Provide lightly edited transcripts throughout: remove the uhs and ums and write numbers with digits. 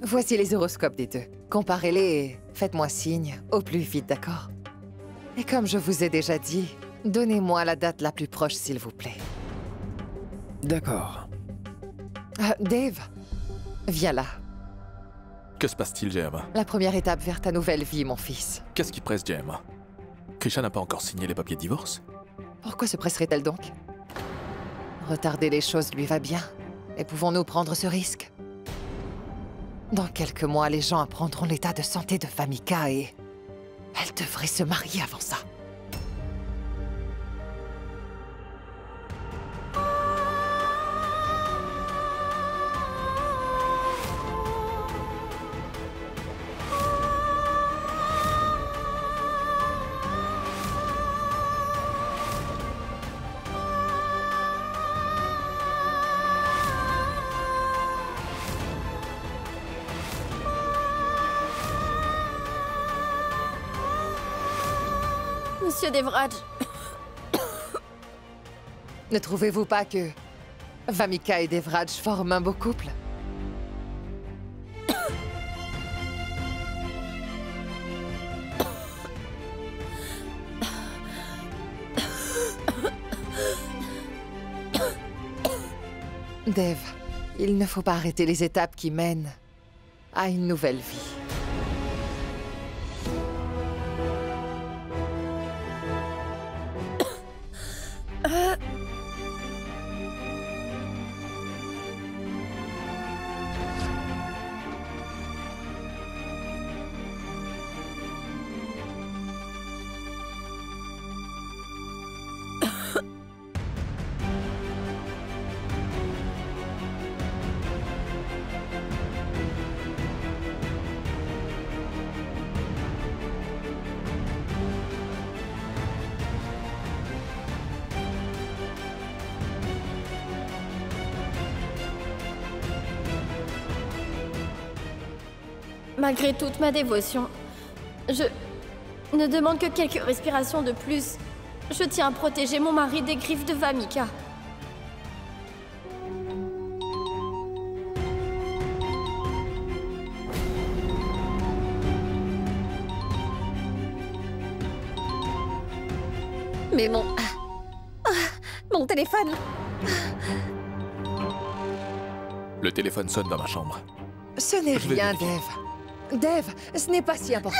Voici les horoscopes des deux. Comparez-les et faites-moi signe au plus vite, d'accord? Et comme je vous ai déjà dit, donnez-moi la date la plus proche, s'il vous plaît. D'accord. Dave, viens là. Que se passe-t-il, JM? La première étape vers ta nouvelle vie, mon fils. Qu'est-ce qui presse, JM? Krisha n'a pas encore signé les papiers de divorce? Pourquoi se presserait-elle donc? Retarder les choses lui va bien. Et pouvons-nous prendre ce risque? Dans quelques mois, les gens apprendront l'état de santé de Vamika et... elle devrait se marier avant ça. Monsieur Devraj. Ne trouvez-vous pas que Vamika et Devraj forment un beau couple? Dev, il ne faut pas arrêter les étapes qui mènent à une nouvelle vie. Malgré toute ma dévotion, je ne demande que quelques respirations de plus. Je tiens à protéger mon mari des griffes de Vamika. Mais mon téléphone. Le téléphone sonne dans ma chambre. Ce n'est Je vais rien, vérifier. Dev. Dev, ce n'est pas si important.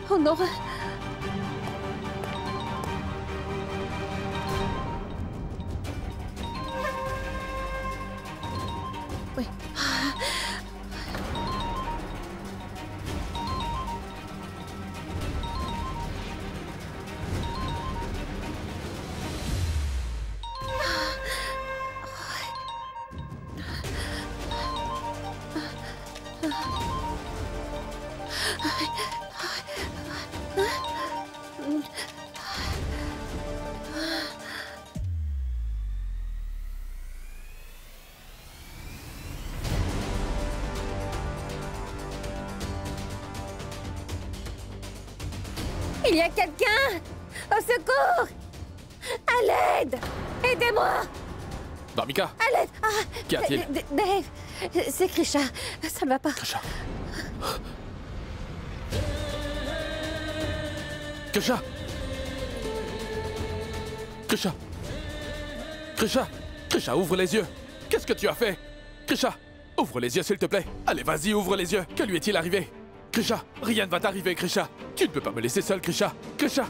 Oh non. Oui. Il y a quelqu'un! Au secours! À l'aide! Aidez-moi! Vamika, À l'aide! Ah, qu'y a-t-il? Dave, c'est Krisha. Ça ne va pas. Krisha. Krisha. Krisha. Krisha. Krisha, ouvre les yeux. Qu'est-ce que tu as fait? Krisha, ouvre les yeux s'il te plaît. Allez, vas-y, ouvre les yeux. Que lui est-il arrivé? Krisha, rien ne va t'arriver, Krisha. Tu ne peux pas me laisser seule, Krisha. Krisha,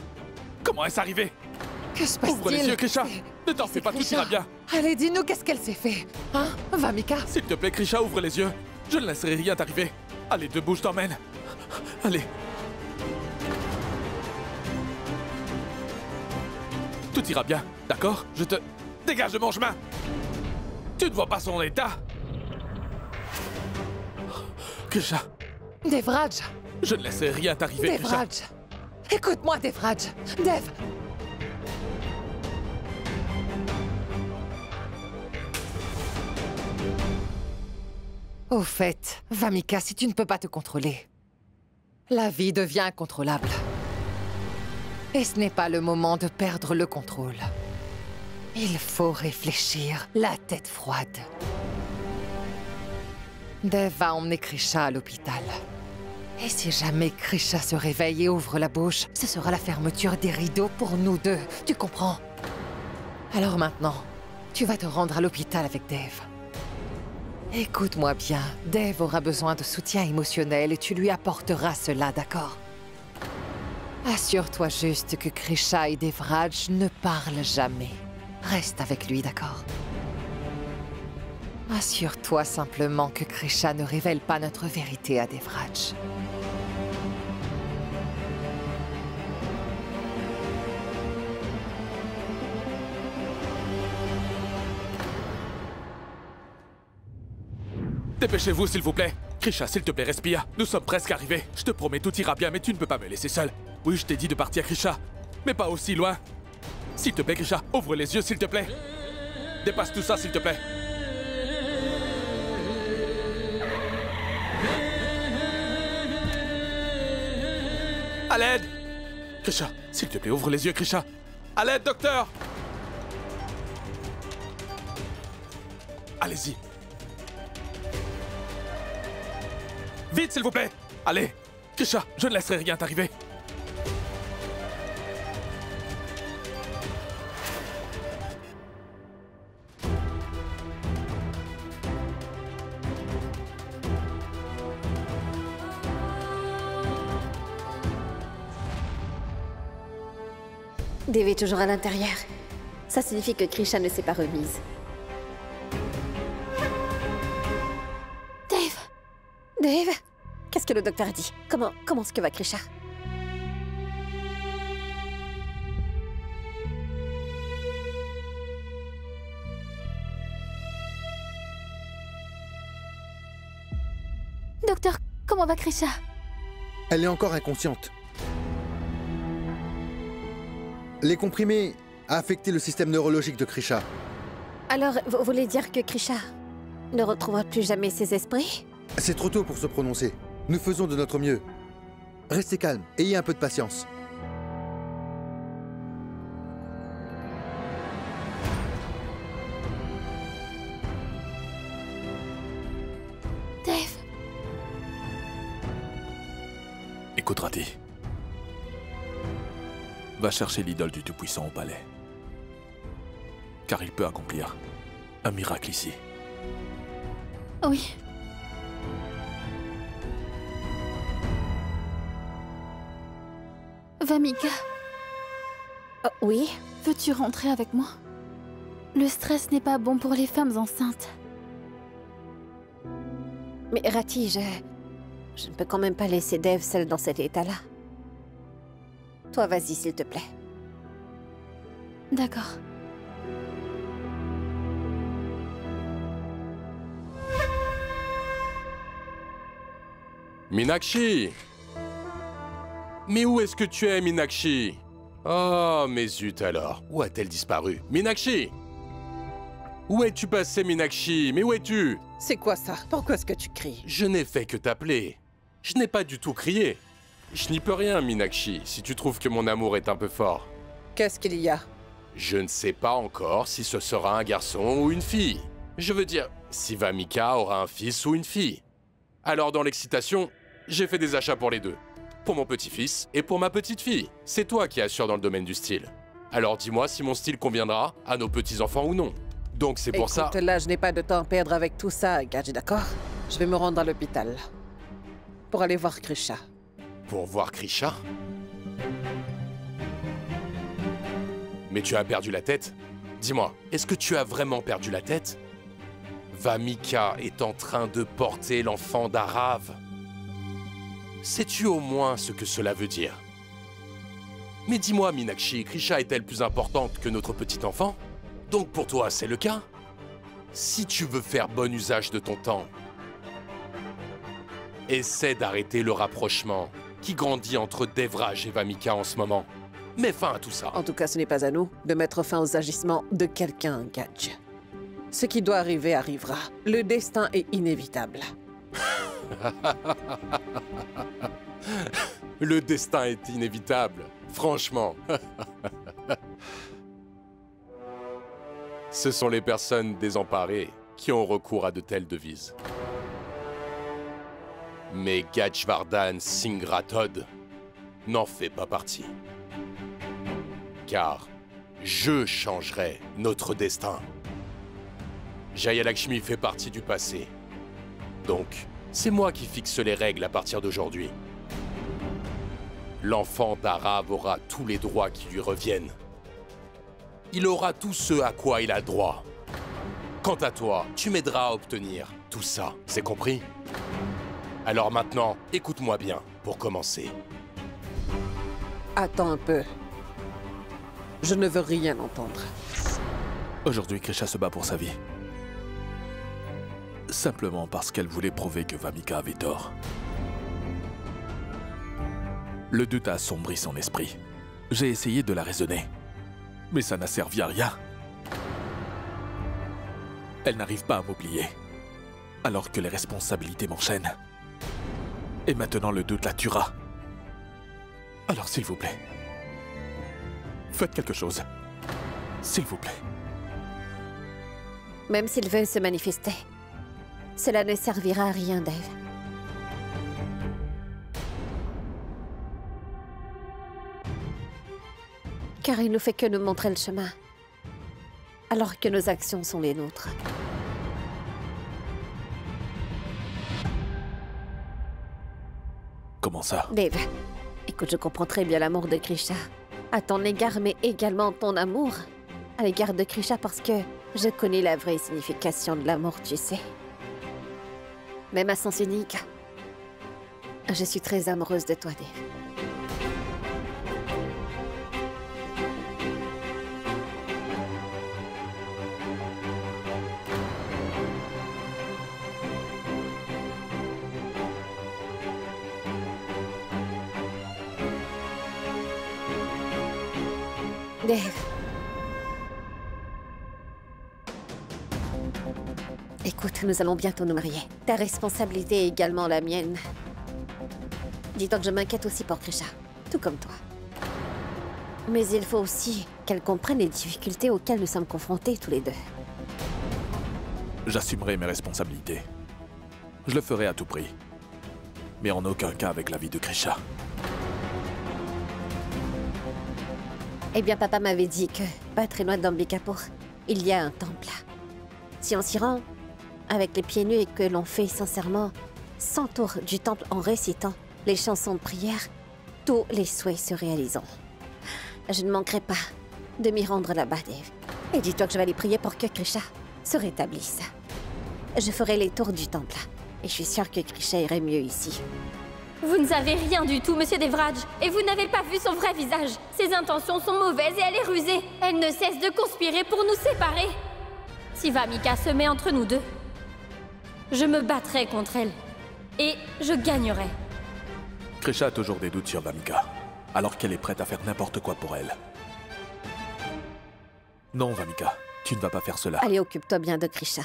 comment est-ce arrivé? Que se passe-t-il? Ouvre les yeux, Krisha. Ne t'en fais pas, tout Krisha. ira bien. Allez, dis-nous qu'est-ce qu'elle s'est fait. Hein, Vamika? S'il te plaît, Krisha, ouvre les yeux. Je ne laisserai rien t'arriver. Allez, debout, je t'emmène. Allez. Tout ira bien, d'accord? Je te... Dégage de mon chemin! Tu ne vois pas son état? Krisha, Devraj! je ne laisserai rien t'arriver, Krisha. Devraj! Écoute-moi, Devraj! Dev! Au fait, Vamika, si tu ne peux pas te contrôler, la vie devient incontrôlable. Et ce n'est pas le moment de perdre le contrôle. Il faut réfléchir, la tête froide. Dev va emmener Krisha à l'hôpital. Et si jamais Krisha se réveille et ouvre la bouche, ce sera la fermeture des rideaux pour nous deux, tu comprends? Alors maintenant, tu vas te rendre à l'hôpital avec Dev. Écoute-moi bien, Dev aura besoin de soutien émotionnel et tu lui apporteras cela, d'accord? Assure-toi juste que Krisha et Devraj ne parlent jamais. Reste avec lui, d'accord? Assure-toi simplement que Krisha ne révèle pas notre vérité à Devraj. Dépêchez-vous, s'il vous plaît. Krisha, s'il te plaît, respire. Nous sommes presque arrivés. Je te promets, tout ira bien, mais tu ne peux pas me laisser seul. Oui, je t'ai dit de partir, Krisha. Mais pas aussi loin. S'il te plaît, Krisha, ouvre les yeux, s'il te plaît. Dépasse tout ça, s'il te plaît. À l'aide! Krisha, s'il te plaît, ouvre les yeux, Krisha. À l'aide, docteur! Allez-y. Vite, s'il vous plaît! Allez! Krisha, je ne laisserai rien t'arriver. Dev est toujours à l'intérieur. Ça signifie que Krisha ne s'est pas remise. Dev, qu'est-ce que le docteur a dit? Comment est-ce que va Krisha? Docteur, comment va Krisha? Elle est encore inconsciente. Les comprimés a affecté le système neurologique de Krisha. Alors, vous voulez dire que Krisha ne retrouvera plus jamais ses esprits? C'est trop tôt pour se prononcer. Nous faisons de notre mieux. Restez calme, ayez un peu de patience. Dev. Écoute, Rati. Va chercher l'idole du Tout-Puissant au palais. Car il peut accomplir un miracle ici. Oui. Vamika, Oh, oui? veux-tu rentrer avec moi? Le stress n'est pas bon pour les femmes enceintes. Mais Rati, je ne peux quand même pas laisser Dev seule dans cet état-là. Toi, vas-y, s'il te plaît. D'accord. Meenakshi! Mais où est-ce que tu es, Meenakshi? Oh, mais zut alors, où a-t-elle disparu? Meenakshi! Où es-tu passé, Meenakshi? Mais où es-tu? C'est quoi ça? Pourquoi est-ce que tu cries? Je n'ai fait que t'appeler. Je n'ai pas du tout crié. Je n'y peux rien, Meenakshi, si tu trouves que mon amour est un peu fort. Qu'est-ce qu'il y a? Je ne sais pas encore si ce sera un garçon ou une fille. Je veux dire, si Vamika aura un fils ou une fille. Alors dans l'excitation, j'ai fait des achats pour les deux. Pour mon petit-fils et pour ma petite-fille. C'est toi qui assures dans le domaine du style. Alors dis-moi si mon style conviendra à nos petits-enfants ou non. Donc c'est pour ça... Écoute, là, je n'ai pas de temps à perdre avec tout ça, Gadji, d'accord? Je vais me rendre à l'hôpital. Pour aller voir Krisha. Pour voir Krisha? Mais tu as perdu la tête? Dis-moi, est-ce que tu as vraiment perdu la tête? Vamika est en train de porter l'enfant d'Arav. Sais-tu au moins ce que cela veut dire? Mais dis-moi, Meenakshi, Krisha est-elle plus importante que notre petit enfant? Donc pour toi, c'est le cas? Si tu veux faire bon usage de ton temps, essaie d'arrêter le rapprochement qui grandit entre Devraj et Vamika en ce moment. Mets fin à tout ça. En tout cas, ce n'est pas à nous de mettre fin aux agissements de quelqu'un, Gadji. Ce qui doit arriver arrivera. Le destin est inévitable. Le destin est inévitable. Franchement. Ce sont les personnes désemparées qui ont recours à de telles devises. Mais Gajvardan Singh Rathod n'en fait pas partie. Car je changerai notre destin. Jaya Lakshmi fait partie du passé. Donc, c'est moi qui fixe les règles à partir d'aujourd'hui. L'enfant d'Arav aura tous les droits qui lui reviennent. Il aura tout ce à quoi il a droit. Quant à toi, tu m'aideras à obtenir tout ça, c'est compris? Alors maintenant, écoute-moi bien, pour commencer. Attends un peu. Je ne veux rien entendre. Aujourd'hui, Krisha se bat pour sa vie. Simplement parce qu'elle voulait prouver que Vamika avait tort. Le doute a assombri son esprit. J'ai essayé de la raisonner, mais ça n'a servi à rien. Elle n'arrive pas à m'oublier, alors que les responsabilités m'enchaînent. Et maintenant le doute la tuera. Alors s'il vous plaît, faites quelque chose. S'il vous plaît. Même s'il veut se manifester, cela ne servira à rien, Dave. Car il ne fait que nous montrer le chemin, alors que nos actions sont les nôtres. Comment ça? Dave, écoute, je comprends très bien l'amour de Krisha à ton égard, mais également ton amour à l'égard de Krisha parce que je connais la vraie signification de l'amour, tu sais. Même à sens unique, je suis très amoureuse de toi, Dave. Dave. Écoute, nous allons bientôt nous marier. Ta responsabilité est également la mienne. Dis-toi que je m'inquiète aussi pour Krisha, tout comme toi. Mais il faut aussi qu'elle comprenne les difficultés auxquelles nous sommes confrontés tous les deux. J'assumerai mes responsabilités. Je le ferai à tout prix. Mais en aucun cas avec la vie de Krisha. Eh bien, papa m'avait dit que, pas très loin d'Ambikapur, il y a un temple. Si on s'y rend, avec les pieds nus et que l'on fait sincèrement 100 tours du temple en récitant les chansons de prière, tous les souhaits se réaliseront. Je ne manquerai pas de m'y rendre là-bas, Dave. Et dis-toi que je vais aller prier pour que Krisha se rétablisse. Je ferai les tours du temple, et je suis sûre que Krisha irait mieux ici. Vous ne savez rien du tout, monsieur Devraj, et vous n'avez pas vu son vrai visage. Ses intentions sont mauvaises et elle est rusée. Elle ne cesse de conspirer pour nous séparer. Si Vamika se met entre nous deux, je me battrai contre elle. Et je gagnerai. Krisha a toujours des doutes sur Vamika, alors qu'elle est prête à faire n'importe quoi pour elle. Non, Vamika, tu ne vas pas faire cela. Allez, occupe-toi bien de Krisha.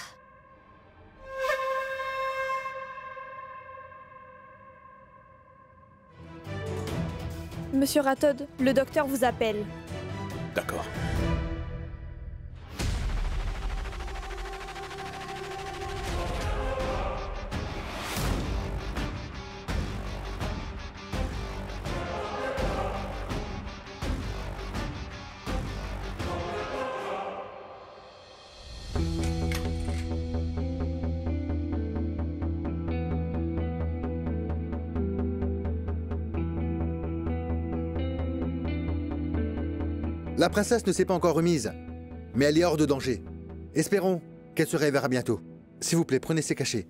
Monsieur Rathod, le docteur vous appelle. D'accord. La princesse ne s'est pas encore remise, mais elle est hors de danger. Espérons qu'elle se réveillera bientôt. S'il vous plaît, prenez ses cachets.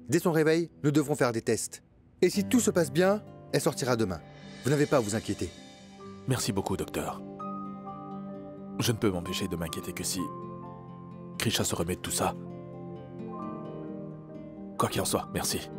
Dès son réveil, nous devrons faire des tests. Et si tout se passe bien, elle sortira demain. Vous n'avez pas à vous inquiéter. Merci beaucoup, docteur. Je ne peux m'empêcher de m'inquiéter que si Krisha se remet de tout ça. Quoi qu'il en soit, merci.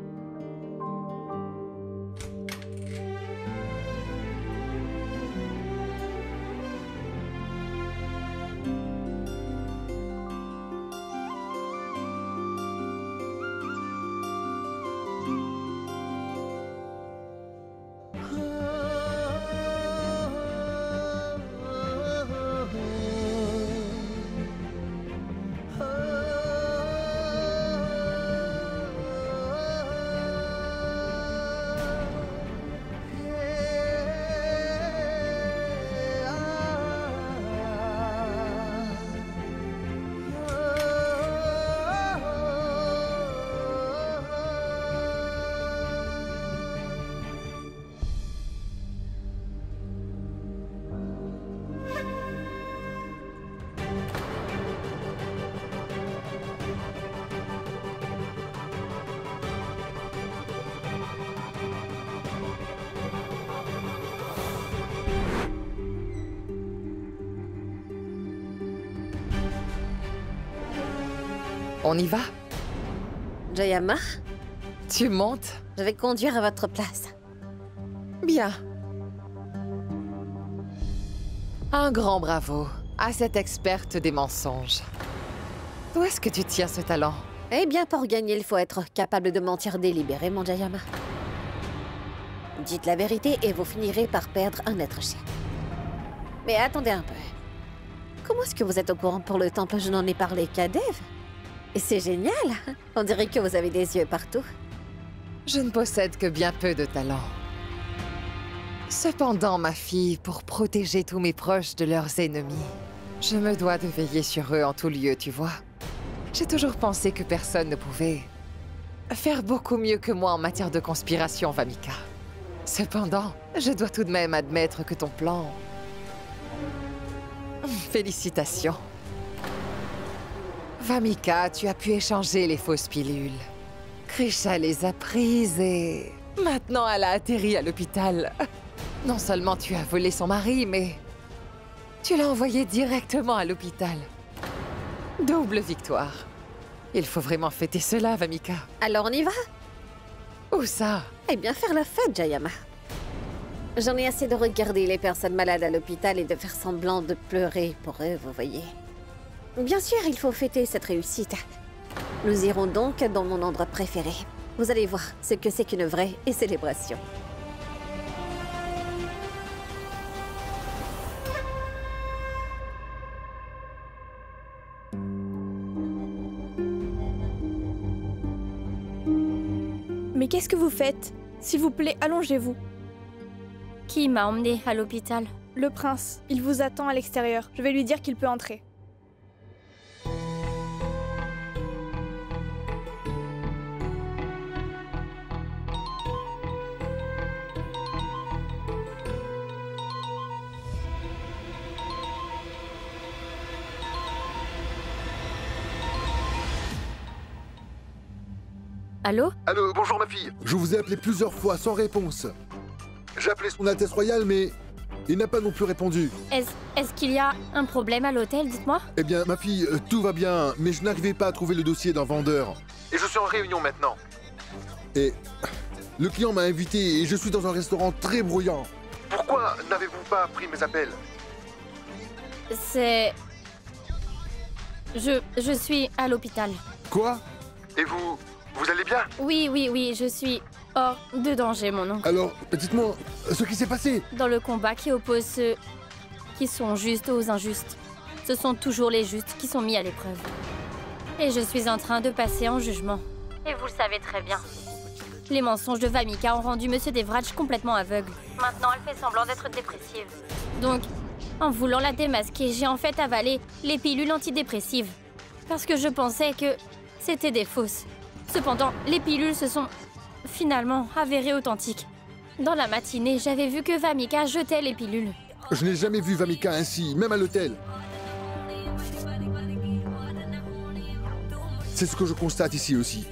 On y va? Jayama, Tu montes? je vais conduire à votre place. Bien. Un grand bravo à cette experte des mensonges. D'où est-ce que tu tiens ce talent? Eh bien, pour gagner, il faut être capable de mentir délibérément, Jayama. Dites la vérité et vous finirez par perdre un être cher. Mais attendez un peu. Comment est-ce que vous êtes au courant pour le temple? Je n'en ai parlé qu'à Dev. Et c'est génial. On dirait que vous avez des yeux partout. Je ne possède que bien peu de talent. Cependant, ma fille, pour protéger tous mes proches de leurs ennemis, je me dois de veiller sur eux en tout lieu, tu vois. J'ai toujours pensé que personne ne pouvait faire beaucoup mieux que moi en matière de conspiration, Vamika. Cependant, je dois tout de même admettre que ton plan... Félicitations. Vamika, tu as pu échanger les fausses pilules. Krisha les a prises et... Maintenant, elle a atterri à l'hôpital. Non seulement tu as volé son mari, mais... tu l'as envoyé directement à l'hôpital. Double victoire. Il faut vraiment fêter cela, Vamika. Alors on y va? Où ça? Eh bien, faire la fête, Jayama. J'en ai assez de regarder les personnes malades à l'hôpital et de faire semblant de pleurer pour eux, vous voyez. Bien sûr, il faut fêter cette réussite. Nous irons donc dans mon endroit préféré. Vous allez voir ce que c'est qu'une vraie célébration. Mais qu'est-ce que vous faites? S'il vous plaît, allongez-vous. Qui m'a emmené à l'hôpital? Le prince, il vous attend à l'extérieur. Je vais lui dire qu'il peut entrer. Allô? Allô, bonjour ma fille. Je vous ai appelé plusieurs fois sans réponse. J'ai appelé son Altesse Royale, mais il n'a pas non plus répondu. Est-ce qu'il y a un problème à l'hôtel, dites-moi? Eh bien, ma fille, tout va bien, mais je n'arrivais pas à trouver le dossier d'un vendeur. Et je suis en réunion maintenant. Et le client m'a invité et je suis dans un restaurant très bruyant. Pourquoi n'avez-vous pas pris mes appels? C'est... Je suis à l'hôpital. Quoi? Et vous allez bien? Oui, je suis hors de danger, mon oncle. Alors, dites-moi ce qui s'est passé. Dans le combat qui oppose ceux qui sont justes aux injustes, ce sont toujours les justes qui sont mis à l'épreuve. Et je suis en train de passer en jugement. Et vous le savez très bien. Les mensonges de Vamika ont rendu Monsieur Devraj complètement aveugle. Maintenant, elle fait semblant d'être dépressive. Donc, en voulant la démasquer, j'ai en fait avalé les pilules antidépressives. Parce que je pensais que c'était des fausses. Cependant, les pilules se sont finalement avérées authentiques. Dans la matinée, j'avais vu que Vamika jetait les pilules. Je n'ai jamais vu Vamika ainsi, même à l'hôtel. C'est ce que je constate ici aussi.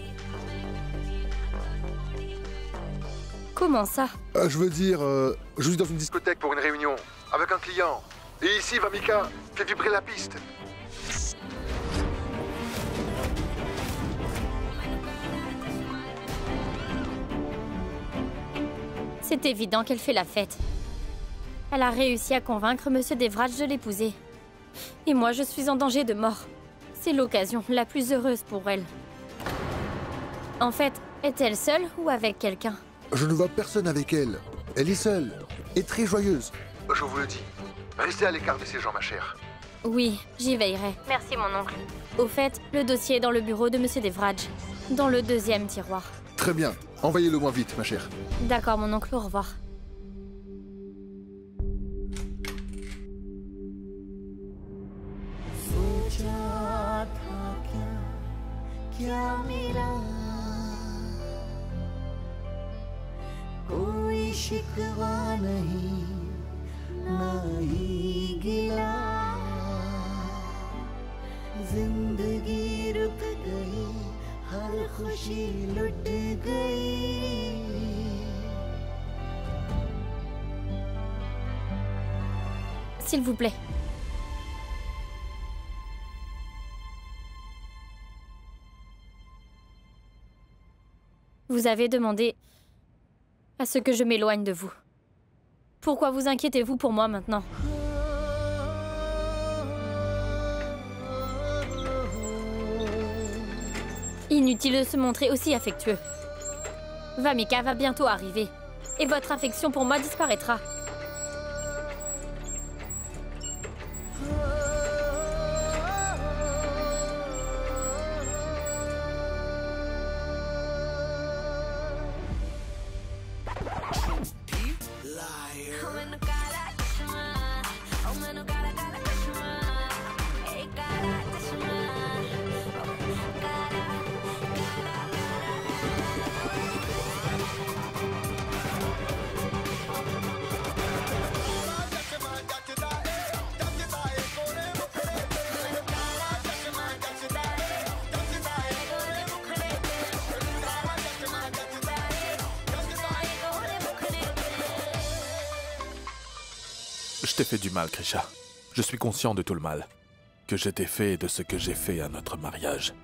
Comment ça? Je veux dire, je suis dans une discothèque pour une réunion, avec un client. Et ici, Vamika fait vibrer la piste. C'est évident qu'elle fait la fête. Elle a réussi à convaincre Monsieur Devraj de l'épouser. Et moi, je suis en danger de mort. C'est l'occasion la plus heureuse pour elle. En fait, est-elle seule ou avec quelqu'un? Je ne vois personne avec elle. Elle est seule et très joyeuse. Je vous le dis, restez à l'écart de ces gens, ma chère. Oui, j'y veillerai. Merci, mon oncle. Au fait, le dossier est dans le bureau de Monsieur Devraj, dans le 2e tiroir. Très bien. Envoyez-le moins vite, ma chère. D'accord, mon oncle, au revoir. S'il vous plaît. Vous avez demandé à ce que je m'éloigne de vous. Pourquoi vous inquiétez-vous pour moi maintenant? Inutile de se montrer aussi affectueux. Vamika va bientôt arriver, et votre affection pour moi disparaîtra. Je t'ai fait du mal, Krisha. Je suis conscient de tout le mal que je t'ai fait et de ce que j'ai fait à notre mariage.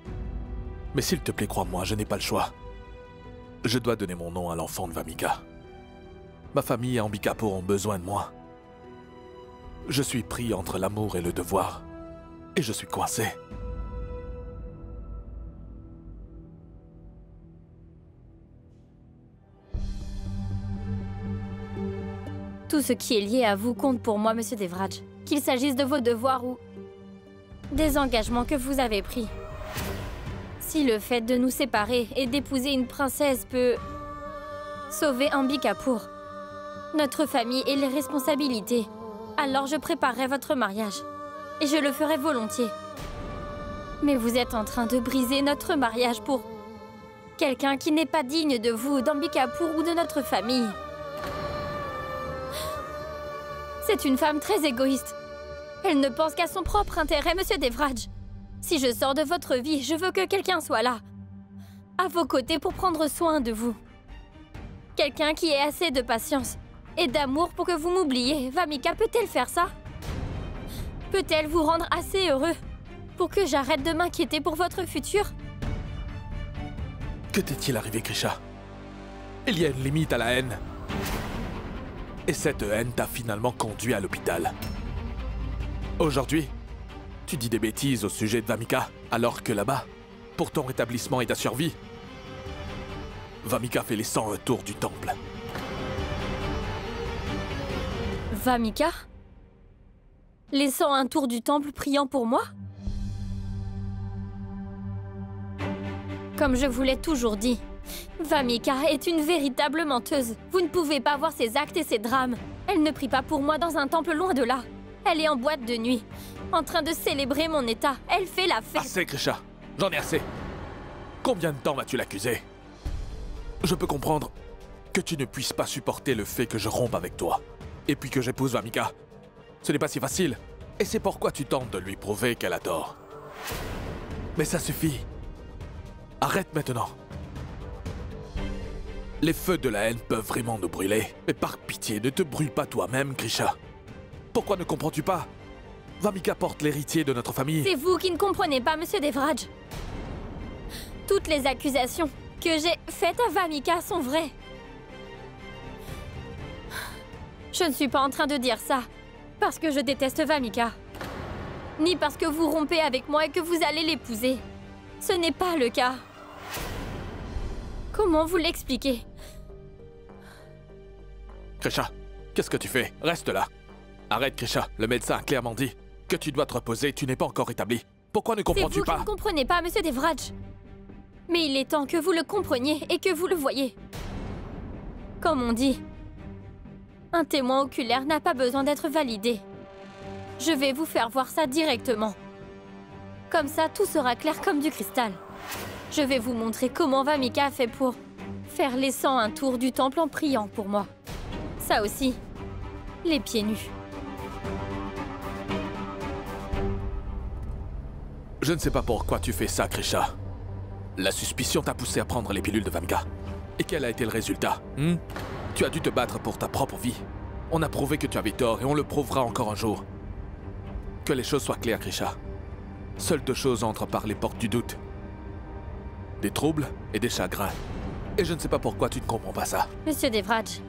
Mais s'il te plaît, crois-moi, je n'ai pas le choix. Je dois donner mon nom à l'enfant de Vamika. Ma famille et Ambikapur ont besoin de moi. Je suis pris entre l'amour et le devoir. Et je suis coincé. Tout ce qui est lié à vous compte pour moi, Monsieur Devraj. Qu'il s'agisse de vos devoirs ou des engagements que vous avez pris. Si le fait de nous séparer et d'épouser une princesse peut sauver Ambikapur, notre famille et les responsabilités, alors je préparerai votre mariage. Et je le ferai volontiers. Mais vous êtes en train de briser notre mariage pour quelqu'un qui n'est pas digne de vous, d'Ambikapur ou de notre famille. C'est une femme très égoïste. Elle ne pense qu'à son propre intérêt, Monsieur Devraj. Si je sors de votre vie, je veux que quelqu'un soit là, à vos côtés pour prendre soin de vous. Quelqu'un qui ait assez de patience et d'amour pour que vous m'oubliez. Vamika peut-elle faire ça? Peut-elle vous rendre assez heureux pour que j'arrête de m'inquiéter pour votre futur? Que t'est-il arrivé, Krisha? Il y a une limite à la haine. Et cette haine t'a finalement conduit à l'hôpital. Aujourd'hui, tu dis des bêtises au sujet de Vamika, alors que là-bas, pour ton rétablissement et ta survie, Vamika fait les 101 tours du temple. Vamika? Les 101 tours du temple priant pour moi? Comme je vous l'ai toujours dit, Vamika est une véritable menteuse. Vous ne pouvez pas voir ses actes et ses drames. Elle ne prie pas pour moi dans un temple loin de là. Elle est en boîte de nuit, en train de célébrer mon état. Elle fait la fête. Assez, Krisha. J'en ai assez. Combien de temps vas-tu l'accuser? Je peux comprendre que tu ne puisses pas supporter le fait que je rompe avec toi. Et puis que j'épouse Vamika. Ce n'est pas si facile. Et c'est pourquoi tu tentes de lui prouver qu'elle a tort. Mais ça suffit. Arrête maintenant. Les feux de la haine peuvent vraiment nous brûler. Mais par pitié, ne te brûle pas toi-même, Krisha. Pourquoi ne comprends-tu pas? Vamika porte l'héritier de notre famille. C'est vous qui ne comprenez pas, Monsieur Devraj. Toutes les accusations que j'ai faites à Vamika sont vraies. Je ne suis pas en train de dire ça parce que je déteste Vamika. Ni parce que vous rompez avec moi et que vous allez l'épouser. Ce n'est pas le cas. Comment vous l'expliquer? Krisha, qu'est-ce que tu fais? Reste là. Arrête, Krisha. Le médecin a clairement dit que tu dois te reposer. Tu n'es pas encore rétabli. Pourquoi ne comprends-tu pas? C'est vous qui ne comprenez pas, Monsieur Devraj. Mais il est temps que vous le compreniez et que vous le voyez. Comme on dit, un témoin oculaire n'a pas besoin d'être validé. Je vais vous faire voir ça directement. Comme ça, tout sera clair comme du cristal. Je vais vous montrer comment Vamika a fait pour faire les 101 tours du temple en priant pour moi. Ça aussi, les pieds nus. Je ne sais pas pourquoi tu fais ça, Krisha. La suspicion t'a poussé à prendre les pilules de Vamika. Et quel a été le résultat? Tu as dû te battre pour ta propre vie. On a prouvé que tu avais tort et on le prouvera encore un jour. Que les choses soient claires, Krisha. Seules deux choses entrent par les portes du doute. Des troubles et des chagrins. Et je ne sais pas pourquoi tu ne comprends pas ça. Monsieur Devraj,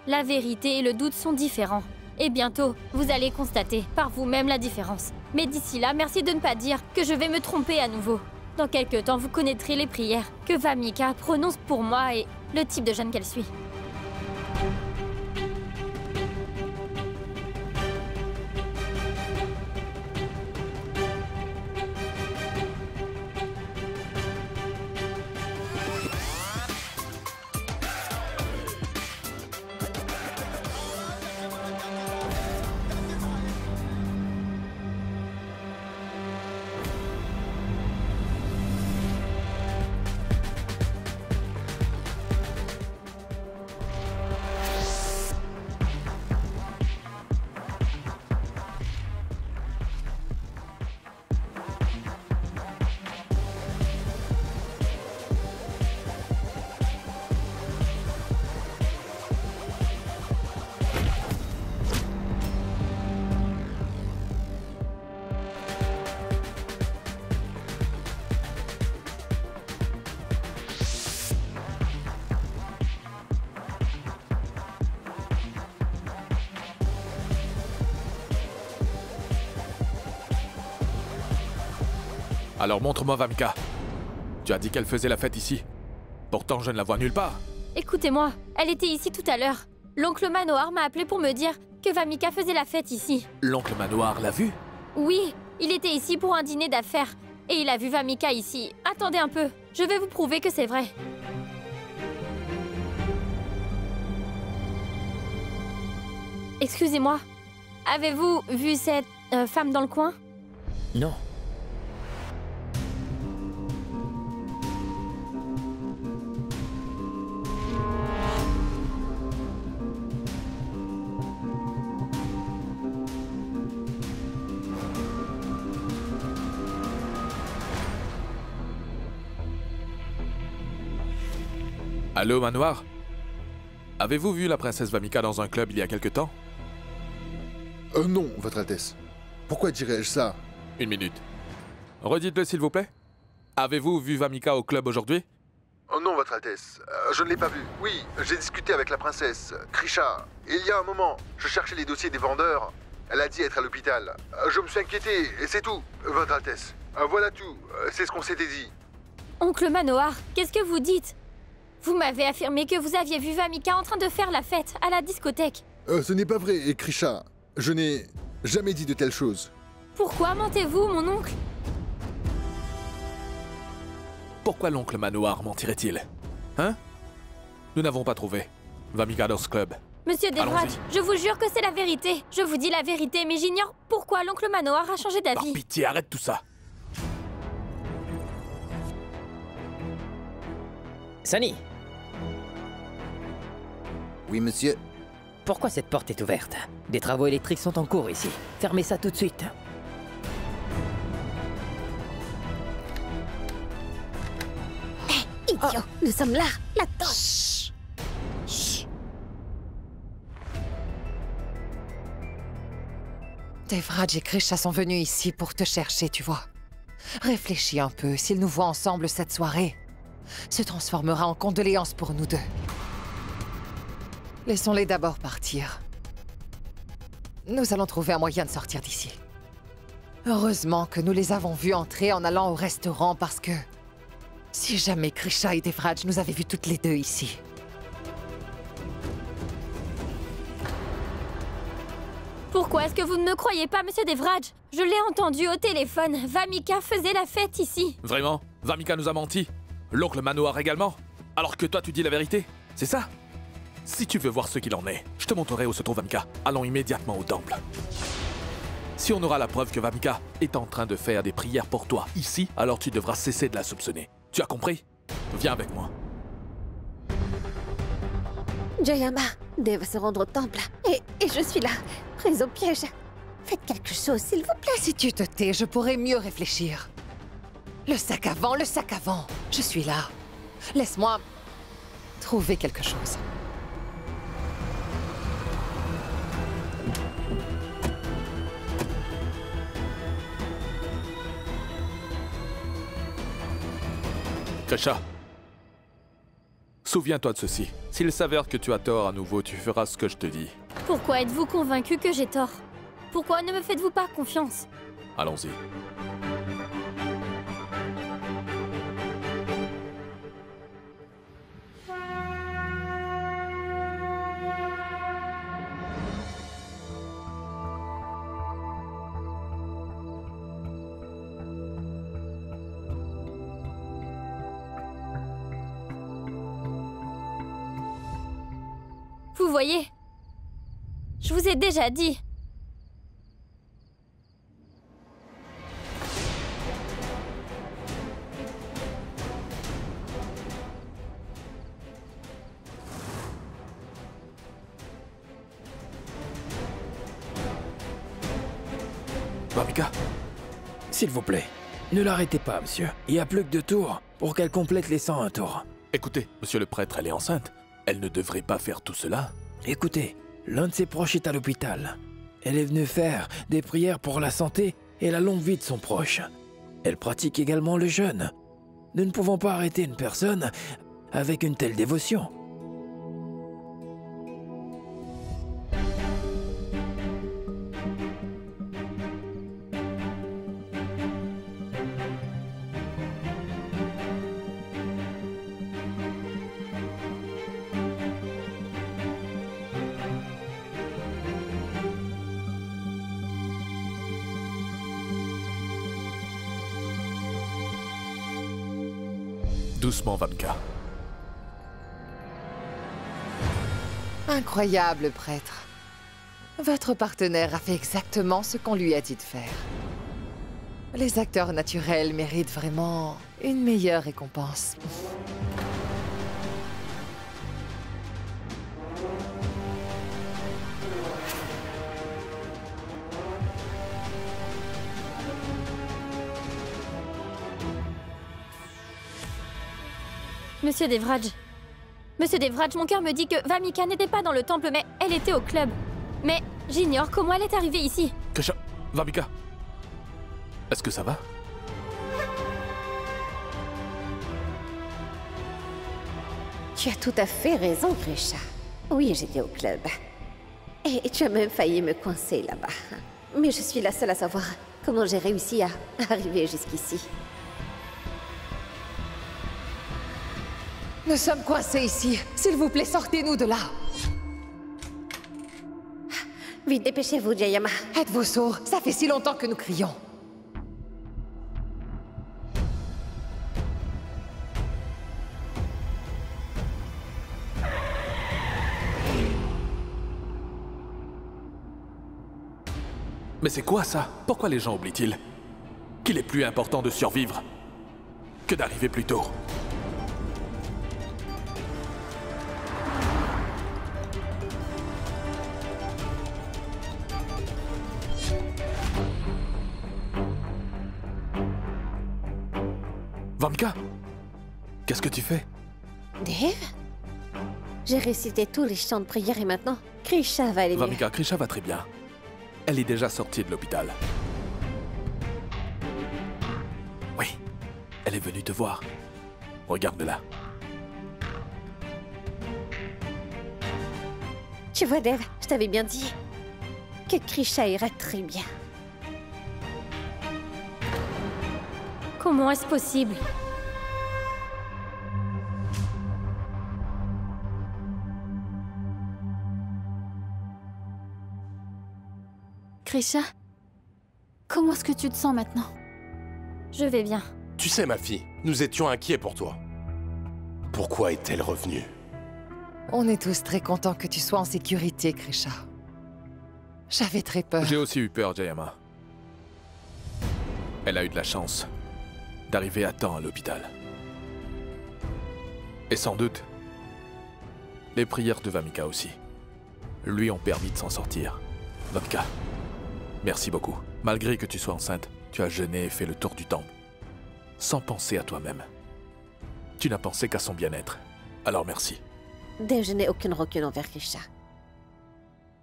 la vérité et le doute sont différents. Et bientôt, vous allez constater par vous-même la différence. Mais d'ici là, merci de ne pas dire que je vais me tromper à nouveau. Dans quelque temps, vous connaîtrez les prières que Vamika prononce pour moi et le type de jeune qu'elle suit. Alors montre-moi Vamika. Tu as dit qu'elle faisait la fête ici. Pourtant, je ne la vois nulle part. Écoutez-moi, elle était ici tout à l'heure. L'oncle Manoir m'a appelé pour me dire que Vamika faisait la fête ici. L'oncle Manoir l'a vue? Oui, il était ici pour un dîner d'affaires. Et il a vu Vamika ici. Attendez un peu, je vais vous prouver que c'est vrai. Excusez-moi, avez-vous vu cette femme dans le coin? Non. Allô, Manoir? Avez-vous vu la princesse Vamika dans un club il y a quelque temps? Non, Votre Altesse. Pourquoi dirais-je ça? Une minute. Redites-le, s'il vous plaît. Avez-vous vu Vamika au club aujourd'hui? Non, Votre Altesse. Je ne l'ai pas vue. Oui, j'ai discuté avec la princesse, Krisha. Et il y a un moment, je cherchais les dossiers des vendeurs. Elle a dit être à l'hôpital. Je me suis inquiété, et c'est tout, Votre Altesse. Voilà tout. C'est ce qu'on s'était dit. Oncle Manoir, qu'est-ce que vous dites? Vous m'avez affirmé que vous aviez vu Vamika en train de faire la fête à la discothèque. Ce n'est pas vrai, Krisha. Je n'ai jamais dit de telles choses. Pourquoi mentez-vous, mon oncle? Pourquoi l'oncle Manoir mentirait-il? Hein? Nous n'avons pas trouvé Vamika dans ce club. Monsieur Devraj, je vous jure que c'est la vérité. Je vous dis la vérité, mais j'ignore pourquoi l'oncle Manoir a changé d'avis. Par pitié, arrête tout ça. Sunny, Oui, monsieur. pourquoi cette porte est ouverte? Des travaux électriques sont en cours ici. Fermez ça tout de suite. Idiot, nous sommes là, là-dedans. Chut. Devraj et Krisha sont venus ici pour te chercher, tu vois. Réfléchis un peu, s'ils nous voient ensemble cette soirée, se transformera en condoléances pour nous deux. Laissons-les d'abord partir. Nous allons trouver un moyen de sortir d'ici. Heureusement que nous les avons vus entrer en allant au restaurant parce que... si jamais Krisha et Devraj nous avaient vus toutes les deux ici. Pourquoi est-ce que vous ne me croyez pas, monsieur Devraj? Je l'ai entendu au téléphone. Vamika faisait la fête ici. Vraiment? Vamika nous a menti? L'oncle Manoir également? Alors que toi tu dis la vérité? C'est ça? Si tu veux voir ce qu'il en est, je te montrerai où se trouve Vamika. Allons immédiatement au temple. Si on aura la preuve que Vamika est en train de faire des prières pour toi ici, alors tu devras cesser de la soupçonner. Tu as compris? Viens avec moi. Jayama Dev se rendre au temple. Et je suis là, prise au piège. Faites quelque chose, s'il vous plaît. Si tu te tais, je pourrais mieux réfléchir. Le sac avant, le sac avant. Je suis là. Laisse-moi trouver quelque chose. Krisha, Souviens-toi de ceci. S'il s'avère que tu as tort à nouveau, tu feras ce que je te dis. Pourquoi êtes-vous convaincu que j'ai tort? Pourquoi ne me faites-vous pas confiance? Allons-y. Vous voyez? Je vous ai déjà dit. Vamika, S'il vous plaît, ne l'arrêtez pas, monsieur. Il n'y a plus que 2 tours pour qu'elle complète les 101 tours. écoutez, monsieur le prêtre, elle est enceinte. Elle ne devrait pas faire tout cela. Écoutez, l'un de ses proches est à l'hôpital. Elle est venue faire des prières pour la santé et la longue vie de son proche. Elle pratique également le jeûne. Nous ne pouvons pas arrêter une personne avec une telle dévotion. Doucement, Vamika. Incroyable, prêtre. Votre partenaire a fait exactement ce qu'on lui a dit de faire. Les acteurs naturels méritent vraiment une meilleure récompense. Monsieur Devraj. Monsieur Devraj, mon cœur me dit que Vamika n'était pas dans le temple, mais elle était au club. Mais j'ignore comment elle est arrivée ici. Krisha, Vamika. Est-ce que ça va? Tu as tout à fait raison, Krisha. Oui, j'étais au club. Et tu as même failli me coincer là-bas. Mais je suis la seule à savoir comment j'ai réussi à arriver jusqu'ici. Nous sommes coincés ici. S'il vous plaît, sortez-nous de là. Vite, dépêchez-vous, Jayama. Êtes-vous sourds? Ça fait si longtemps que nous crions. Mais c'est quoi ça? Pourquoi les gens oublient-ils qu'il est plus important de survivre que d'arriver plus tôt? Vamika, qu'est-ce que tu fais? Dave? J'ai récité tous les chants de prière et maintenant, Krisha va aller mieux. Vamika, Krisha va très bien. Elle est déjà sortie de l'hôpital. Oui, elle est venue te voir. Regarde-la. Tu vois, Dave, je t'avais bien dit que Krisha ira très bien. Comment est-ce possible? Krisha, comment est-ce que tu te sens maintenant? Je vais bien. Tu sais, ma fille, nous étions inquiets pour toi. Pourquoi est-elle revenue? On est tous très contents que tu sois en sécurité, Krisha. J'avais très peur. J'ai aussi eu peur, Jayama. Elle a eu de la chance d'arriver à temps à l'hôpital. Et sans doute, les prières de Vamika aussi lui ont permis de s'en sortir. Vamika, merci beaucoup. Malgré que tu sois enceinte, tu as jeûné et fait le tour du temple, sans penser à toi-même. Tu n'as pensé qu'à son bien-être. Alors merci. Dave, je n'ai aucune rancune envers Krisha.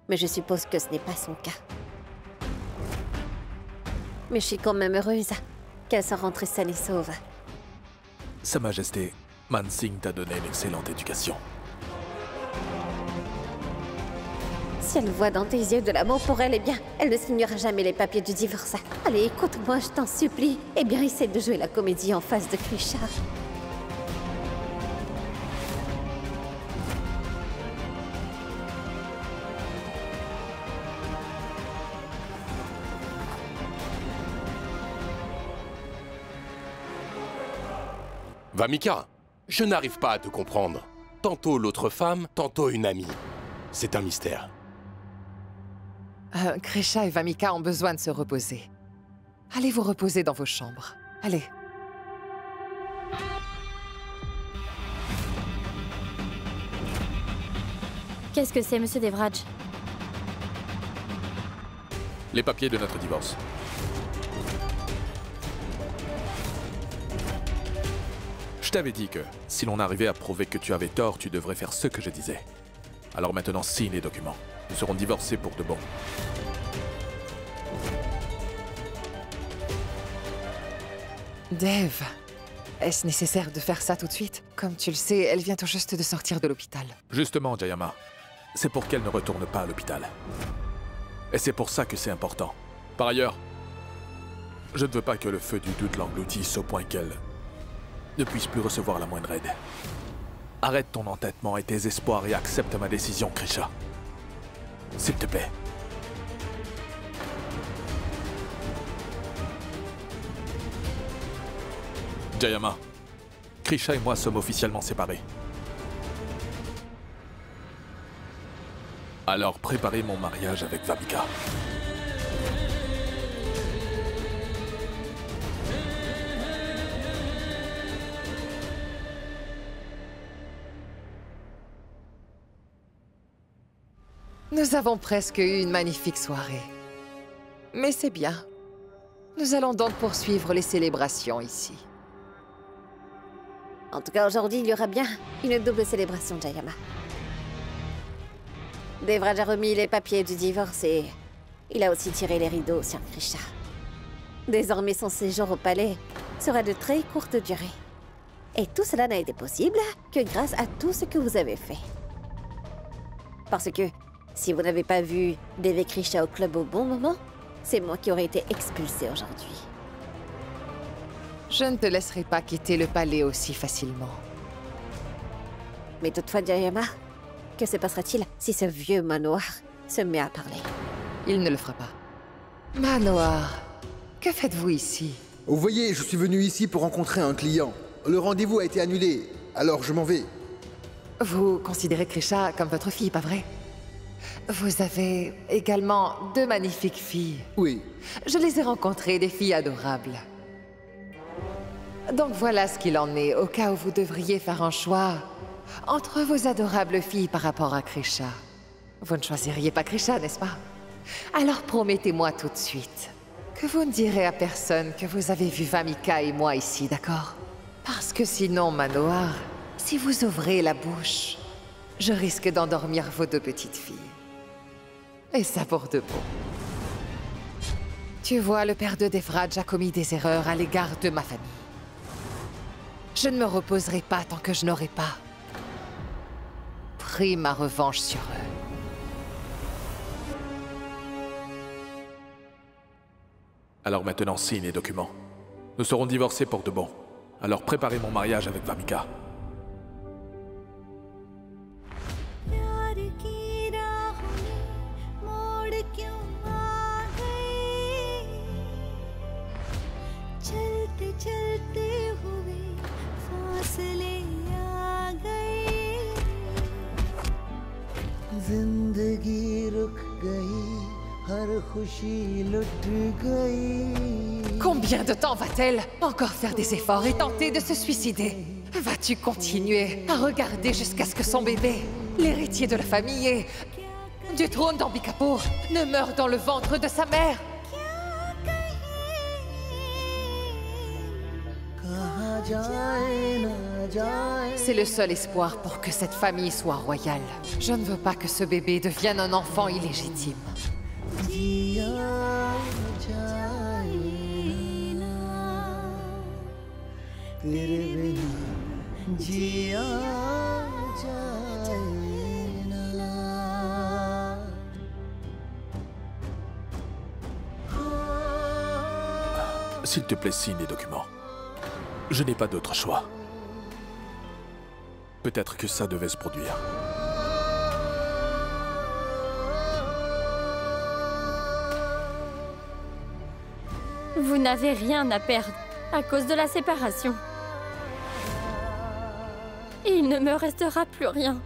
Mais je suppose que ce n'est pas son cas. Mais je suis quand même heureuse qu'elle soit rentrée saine et sauve. Sa Majesté, Mansingh t'a donné une excellente éducation. Si elle voit dans tes yeux de l'amour pour elle, eh bien, elle ne signera jamais les papiers du divorce. Allez, écoute-moi, je t'en supplie. Eh bien, essaie de jouer la comédie en face de Krisha. Vamika, je n'arrive pas à te comprendre. Tantôt l'autre femme, tantôt une amie. C'est un mystère. Krisha et Vamika ont besoin de se reposer. Allez vous reposer dans vos chambres. Allez. Qu'est-ce que c'est, monsieur Devraj? Les papiers de notre divorce. Je t'avais dit que, si l'on arrivait à prouver que tu avais tort, tu devrais faire ce que je disais. Alors maintenant, signe les documents. Nous serons divorcés pour de bon. Dev, est-ce nécessaire de faire ça tout de suite? Comme tu le sais, elle vient tout juste de sortir de l'hôpital. Justement, Jayama, c'est pour qu'elle ne retourne pas à l'hôpital. Et c'est pour ça que c'est important. Par ailleurs, je ne veux pas que le feu du doute l'engloutisse au point qu'elle ne puisse plus recevoir la moindre aide. Arrête ton entêtement et tes espoirs et accepte ma décision, Krisha. S'il te plaît. Jayama, Krisha et moi sommes officiellement séparés. Alors préparez mon mariage avec Vamika. Nous avons presque eu une magnifique soirée. Mais c'est bien. Nous allons donc poursuivre les célébrations ici. En tout cas, aujourd'hui, il y aura bien une double célébration, Jayama. Devraj a remis les papiers du divorce et il a aussi tiré les rideaux sur Krisha. Désormais, son séjour au palais sera de très courte durée. Et tout cela n'a été possible que grâce à tout ce que vous avez fait. Parce que si vous n'avez pas vu Dev et Krisha au club au bon moment, c'est moi qui aurais été expulsée aujourd'hui. Je ne te laisserai pas quitter le palais aussi facilement. Mais toutefois, Jayama, que se passera-t-il si ce vieux manoir se met à parler? Il ne le fera pas. Manoir, que faites-vous ici? Vous voyez, je suis venu ici pour rencontrer un client. Le rendez-vous a été annulé, alors je m'en vais. Vous considérez Krisha comme votre fille, pas vrai? Vous avez également deux magnifiques filles. Oui. Je les ai rencontrées, des filles adorables. Donc voilà ce qu'il en est, au cas où vous devriez faire un choix entre vos adorables filles par rapport à Krisha. Vous ne choisiriez pas Krisha, n'est-ce pas? Alors promettez-moi tout de suite que vous ne direz à personne que vous avez vu Vamika et moi ici, d'accord? Parce que sinon, Manoir, si vous ouvrez la bouche, je risque d'endormir vos deux petites filles. Et ça pour de bon. Tu vois, le père de Devraj a commis des erreurs à l'égard de ma famille. Je ne me reposerai pas tant que je n'aurai pas pris ma revanche sur eux. Alors maintenant, signe les documents. Nous serons divorcés pour de bon. Alors préparez mon mariage avec Vamika. Combien de temps va-t-elle encore faire des efforts et tenter de se suicider? Vas-tu continuer à regarder jusqu'à ce que son bébé, l'héritier de la famille et du trône d'Ambikapur, ne meure dans le ventre de sa mère? C'est le seul espoir pour que cette famille soit royale. Je ne veux pas que ce bébé devienne un enfant illégitime. S'il te plaît, signe les documents. Je n'ai pas d'autre choix. Peut-être que ça devait se produire. Vous n'avez rien à perdre à cause de la séparation. Il ne me restera plus rien.